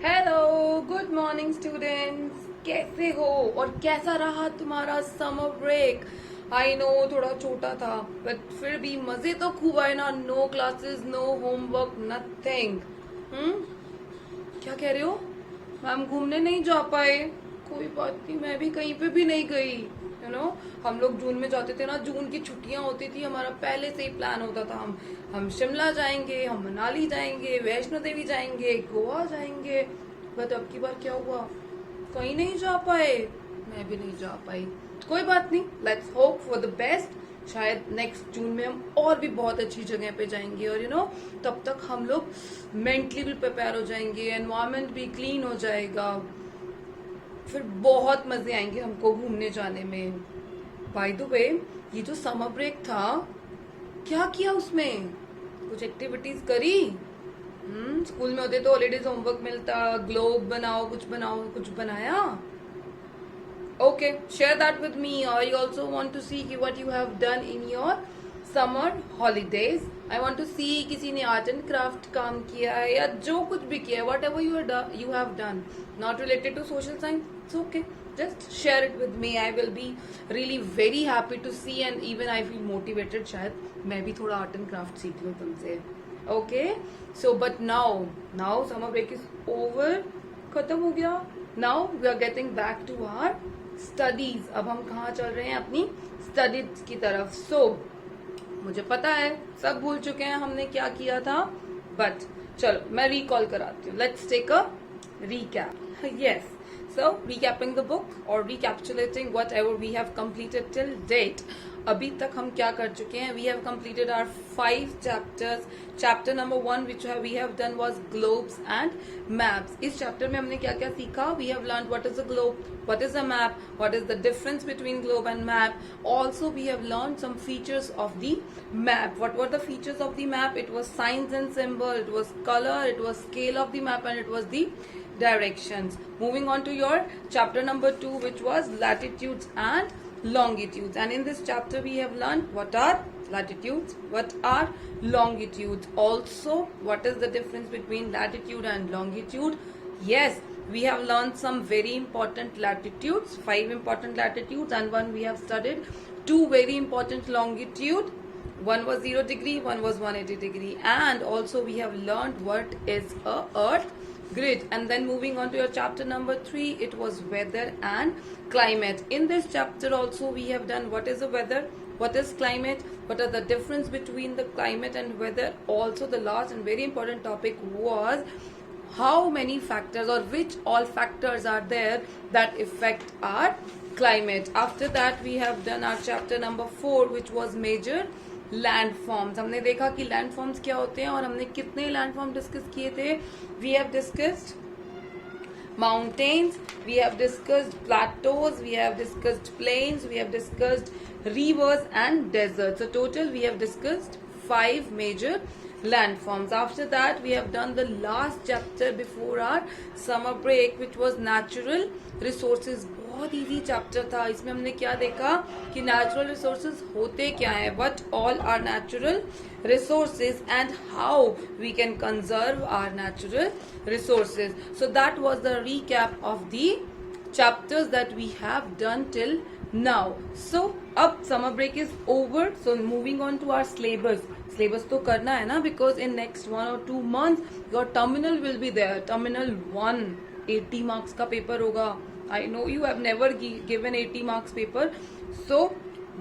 Hello, good morning students. कैसे हो और कैसा रहा तुम्हारा समर ब्रेक? आई नो थोड़ा छोटा था, बट फिर भी मजे तो खूब आए ना। No classes, no homework, nothing. Hmm, क्या कह रहे हो? मैम घूमने नहीं जा पाए? कोई बात नहीं, मैं भी कहीं पे भी नहीं गई। हम लोग जून में जाते थे ना, जून की छुट्टियां होती थी, हमारा पहले से ही प्लान होता था। हम शिमला जाएंगे, हम मनाली जाएंगे, वैष्णो देवी जाएंगे, गोवा जाएंगे। बट अब की बार क्या हुआ? कहीं नहीं जा पाए। मैं भी नहीं जा पाई। कोई बात नहीं, let's hope for the best. शायद नेक्स्ट जून में हम और भी बहुत अच्छी जगह पे जाएंगे, और तब तक हम लोग मेंटली भी प्रिपेयर हो जाएंगे, एनवायरमेंट भी क्लीन हो जाएगा, फिर बहुत मजे आएंगे हमको घूमने जाने में। बाय द वे, ये जो समर ब्रेक था, क्या किया उसमें? कुछ एक्टिविटीज करी? स्कूल में होते तो हॉलीडेज होमवर्क मिलता, ग्लोब बनाओ, कुछ बनाया? Okay, share that with me. I also want to see what you have done in your summer holidays. I want to see किसी ने art and craft काम किया है या जो कुछ भी किया है, whatever you have done, not related to social science, it's okay. Just share it with me. I will be really very happy to see, and even I feel motivated. शायद मैं भी थोड़ा art and craft सीख लूँ तुमसे. Okay, so but now summer break is over. खत्म हो गया. Now we are getting back to our studies. अब हम कहाँ चल रहे हैं? अपनी स्टडीज की तरफ। मुझे पता है सब भूल चुके हैं हमने क्या किया था, बट चलो मैं रिकॉल कराती हूँ। Let's take a recap. Yes, so recapping the book or recapitulating whatever we have completed till date. अभी तक हम क्या कर चुके हैं? We have completed our 5 chapters. Chapter number 1 which we have done was globes and maps. इस chapter में हमने क्या क्या सीखा? We have learned what is a globe, what is a map, what is the difference between globe and map. Also we have learned some features of the map. What were the features of the map? It was signs and symbol, it was color, it was scale of the map, and it was the directions. Moving on to your chapter number 2 which was latitudes and longitudes, and in this chapter we have learned what are latitudes, what are longitudes, also what is the difference between latitude and longitude. Yes, we have learned some very important latitudes, 5 important latitudes, and one we have studied 2 very important longitude. One was 0 degree, one was 180 degree, and also we have learned what is a earth grid. And then moving on to your chapter number 3, it was weather and climate. In this chapter also we have done what is the weather, what is climate, what are the difference between the climate and weather. Also the last and very important topic was how many factors or which all factors are there that affect our climate. After that we have done our chapter number 4 which was major landforms. हमने देखा कि landforms क्या होते हैं और हमने कितने landform discuss किए थे। We have discussed mountains, we have discussed plateaus, we have discussed plains, we have discussed rivers and deserts. So total we have discussed 5 major landforms. After that we have done the last chapter before our summer break which was natural resources. बहुत easy chapter था। इसमें हमने क्या देखा कि natural resources होते क्या है, what all are natural resources and how we can conserve our natural resources. So that was the recap of the chapters that we have done till now. So अब summer break is over, so moving on to our syllabus. Syllabus तो करना है ना, because in next 1 or 2 months your terminal will be there. Terminal 1 80 marks का paper होगा. I know you have never given 80 marks paper, so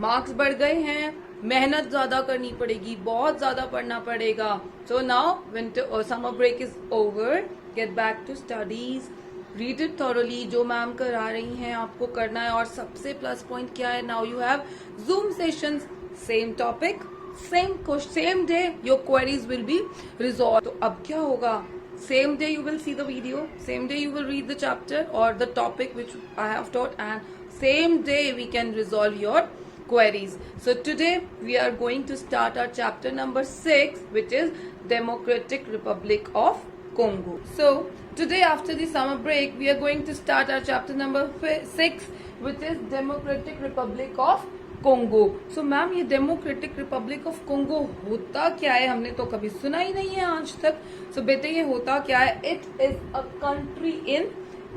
marks बढ़ गए हैं, मेहनत ज्यादा करनी पड़ेगी, बहुत ज्यादा पढ़ना पड़ेगा. So now winter or summer break is over, get back to studies, read it thoroughly. जो मैम करा रही हैं आपको करना है. और सबसे प्लस पॉइंट क्या है? Now you have Zoom sessions, same topic, same day your queries will be resolved. तो अब क्या होगा? Same day you will see the video, same day you will read the chapter or the topic which I have taught, and same day we can resolve your queries. So today we are going to start our chapter number 6 which is Democratic Republic of Congo. So today after the summer break we are going to start our chapter number 6 which is Democratic Republic of Congo. So ma'am ये democratic Republic of Congo होता क्या है, हमने तो कभी सुना ही नहीं है आज तक। सो बेटे ये होता क्या है, it is a country in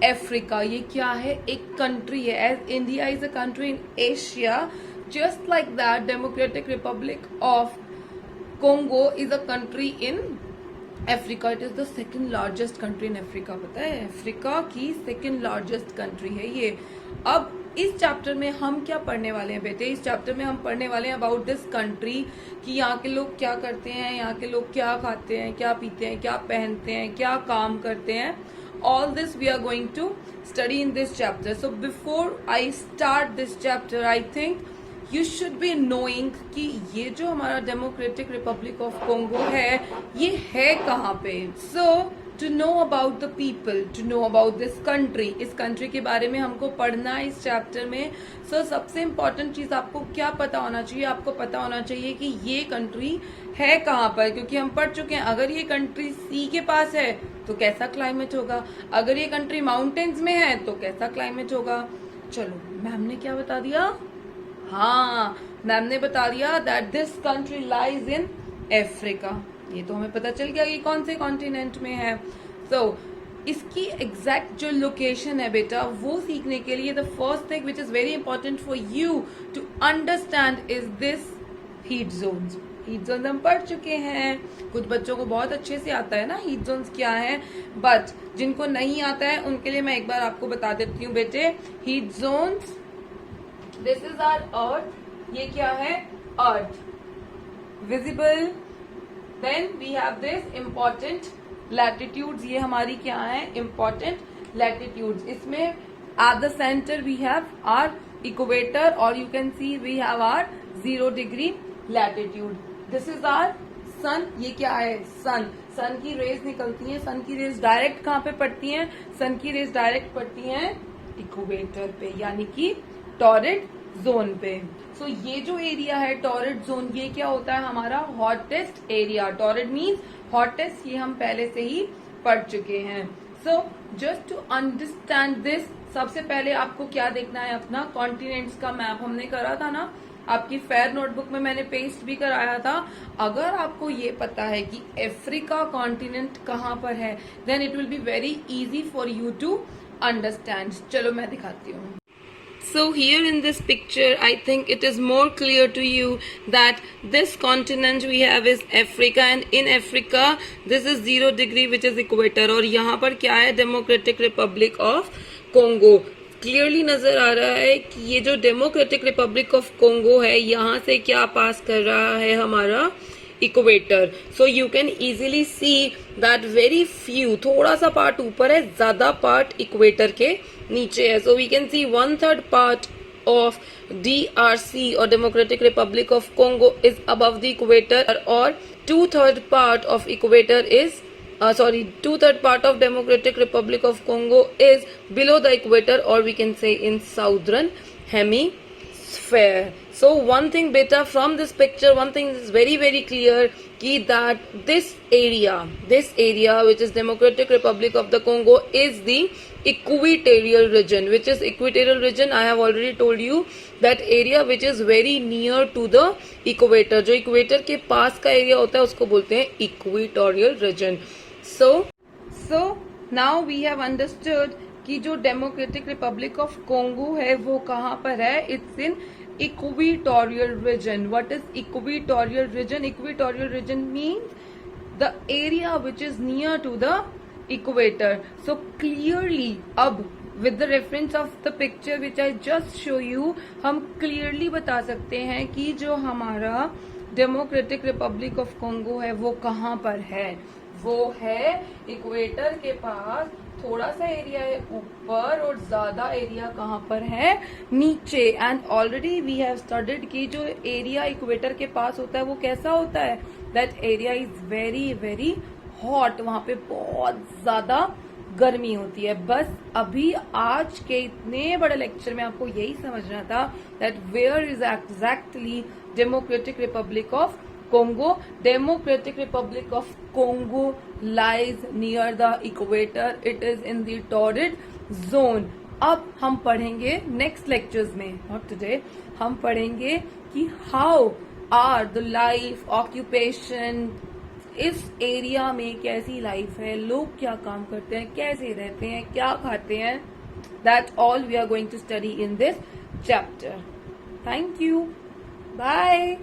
Africa. ये क्या है, एक कंट्री है। As India is a country in Asia, just like that Democratic Republic of Congo is a country in Africa. It is the second largest country in Africa. पता है Africa की second largest country है ये। अब इस chapter में हम क्या पढ़ने वाले हैं बेटे, इस चैप्टर में हम पढ़ने वाले हैं अबाउट दिस कंट्री, कि यहाँ के लोग क्या करते हैं, यहाँ के लोग क्या खाते हैं, क्या पीते हैं, क्या पहनते हैं, क्या काम करते हैं। All this we are going to study in this chapter. So before I start this chapter I think you should be knowing कि ये जो हमारा डेमोक्रेटिक रिपब्लिक ऑफ कोंगो है ये है कहाँ पे। So to know about the people, to know about this country, इस कंट्री के बारे में हमको पढ़ना है इस चैप्टर में। सो सबसे इम्पोर्टेंट चीज आपको क्या पता होना चाहिए, आपको पता होना चाहिए कि ये कंट्री है कहाँ पर, क्योंकि हम पढ़ चुके हैं अगर ये कंट्री सी के पास है तो कैसा क्लाइमेट होगा, अगर ये कंट्री माउंटेन्स में है तो कैसा क्लाइमेट होगा। चलो मैम ने क्या बता दिया, हाँ मैम ने बता दिया that this country lies in Africa. ये तो हमें पता चल गया कि कौन से कॉन्टिनेंट में है। सो इसकी एग्जैक्ट जो लोकेशन है बेटा वो सीखने के लिए the first thing which is very important for you to understand is this heat zones. Heat zones हम पढ़ चुके हैं, कुछ बच्चों को बहुत अच्छे से आता है ना हीट जोन्स क्या है, बट जिनको नहीं आता है उनके लिए मैं एक बार आपको बता देती हूँ बेटे। Heat zones, this is our earth, ये क्या है earth, visible. Then we have this important latitudes, ये हमारी क्या है इम्पोर्टेंट लैटिट्यूड्स। इसमें at the centre we have our equator और you can see we have our 0 degree latitude. This is our sun, ये क्या है सन, सन की रेज निकलती हैं, सन की रेज डायरेक्ट कहाँ पे पड़ती हैं, सन की रेज डायरेक्ट पड़ती हैं इक्वेटर पे, यानी कि टॉरिड जोन पे। सो ये जो एरिया है टॉरिड जोन, ये क्या होता है हमारा hottest area. Torrid means hottest, ये हम पहले से ही पढ़ चुके हैं। So just to understand this, सबसे पहले आपको क्या देखना है, अपना कॉन्टिनेंट्स का मैप हमने करा था ना, आपकी फेयर नोटबुक में मैंने पेस्ट भी कराया था। अगर आपको ये पता है कि अफ्रीका कॉन्टिनेंट कहाँ पर है, then it will be very easy for you to understand. चलो मैं दिखाती हूँ। So here in this picture, I think it is more clear to you that this continent we have is Africa, and in Africa this is 0 degree which is equator, और यहाँ पर क्या है democratic Republic of Congo. Clearly नजर आ रहा है कि ये जो डेमोक्रेटिक रिपब्लिक ऑफ कोंगो है यहाँ से क्या पास कर रहा है हमारा equator. So you can easily see that very few, थोड़ा सा पार्ट ऊपर है, ज्यादा पार्ट इक्वेटर के नीचे है। So we can see 1/3 part of DRC और Democratic Republic of Congo is above the equator, और 2/3 part of equator is two-third part of Democratic Republic of Congo is below the equator, or we can say in southern hemisphere. So one thing beta from this picture, one thing is very very clear ki that this area which is Democratic Republic of the Congo is the equatorial region. Which is equatorial region? I have already told you that area which is very near to the equator. जो equator के पास का area होता है उसको बोलते हैं equatorial region. So now we have understood कि जो डेमोक्रेटिक रिपब्लिक ऑफ कोंगो है वो कहाँ पर है, it's in equatorial region. What is equatorial region? Equatorial region means the area which is near to the equator. So clearly अब with the reference of the picture which I just show you, हम clearly बता सकते हैं कि जो हमारा democratic Republic of Congo है वो कहाँ पर है, वो है इक्वेटर के पास। थोड़ा सा एरिया है ऊपर और ज्यादा एरिया कहाँ पर है, नीचे। And already we have studied कि जो एरिया इक्वेटर के पास होता है वो कैसा होता है, that area is very very hot, वहां पे बहुत ज्यादा गर्मी होती है। बस अभी आज के इतने बड़े लेक्चर में आपको यही समझना था that where is exactly Democratic Republic of Congo. Democratic Republic of Congo lies near the equator. It is in the torrid zone. अब हम पढ़ेंगे नेक्स्ट लेक्चर्स में, नॉट टुडे, हम पढ़ेंगे कि how are the life occupation, इस area में कैसी लाइफ है, लोग क्या काम करते हैं, कैसे रहते हैं, क्या खाते हैं. That all we are going to study in this chapter. Thank you. Bye.